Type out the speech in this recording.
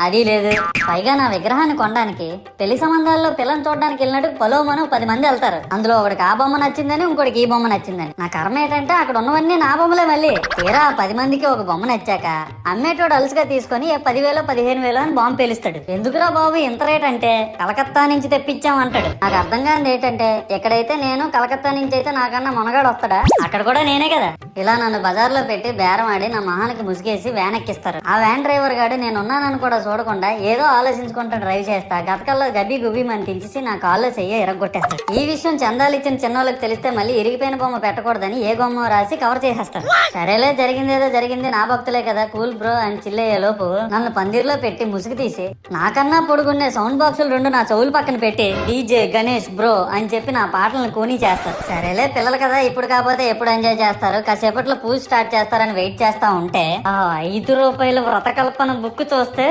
అది లేదు. పైగా నా విగ్రహాన్ని కొనడానికి పెళ్లి సంబంధాల్లో పిల్లని చూడడానికి వెళ్ళినట్టు పొలోమను 10 మంది వెళ్తారు. అందులో ఒకడికి ఆ బొమ్మ నచ్చిందని, ఇంకోటికి ఈ బొమ్మ నచ్చిందని. నా కర్మ ఏంటంటే అక్కడ ఉన్నవన్నీ నా బొమ్మలే. మళ్ళీ తీరా 10 మందికి ఒక బొమ్మ నచ్చాక అమ్మేటోడు అలుసుగా తీసుకొని 10,000 15,000 అని బాంబు పేలుస్తాడు. ఎందుకురా బాబు ఇంత రేట్ అంటే కలకత్తా నుంచి తెప్పించాం అంటాడు. నాకు అర్థం కానిది ఏంటంటే ఎక్కడైతే నేను కలకత్తా నుంచి అయితే నాకన్నా మొనగాడు వస్తాడా, అక్కడ కూడా నేనే కదా. ఇలా నన్ను బజార్లో పెట్టి బేరం ఆడి నా మొహానికి ముసుగేసి వ్యాన్ ఎక్కిస్తారు. ఆ వ్యాన్ డ్రైవర్ గాడు నేను ఉన్నానని కూడా చూడకుండా ఏదో ఆలోచించుకుంటా డ్రైవ్ చేస్తా గతకల్లో గబ్బి గుబ్బి అని తించేసి నా కాల్లో చెయ్యి ఎరగొట్టేస్తాడు. ఈ విషయం చందాలు ఇచ్చిన చిన్నోళ్ళకి తెలిస్తే మళ్ళీ ఇరిగిపోయిన బొమ్మ పెట్టకూడదని ఏ బొమ్మ రాసి కవర్ చేసేస్తారు. సరేలే జరిగిందేదో జరిగింది, నా భక్తులే కదా కూల్ బ్రో అని చిల్లయ్యే లోపు నన్ను పందిర్లో పెట్టి ముసుగు తీసి నాకన్నా పొడుగున్నే సౌండ్ బాక్సులు 2 నా చెవులు పక్కన పెట్టి డీజే గణేష్ బ్రో అని చెప్పి నా పాటలను కూనీ చేస్తారు. సరేలే పిల్లలు కదా ఇప్పుడు కాకపోతే ఎప్పుడు ఎంజాయ్ చేస్తారు, కాసేపట్లో పూజ స్టార్ట్ చేస్తారని వెయిట్ చేస్తా ఉంటే ఆ 5 రూపాయల వ్రతకల్పన బుక్ చూస్తే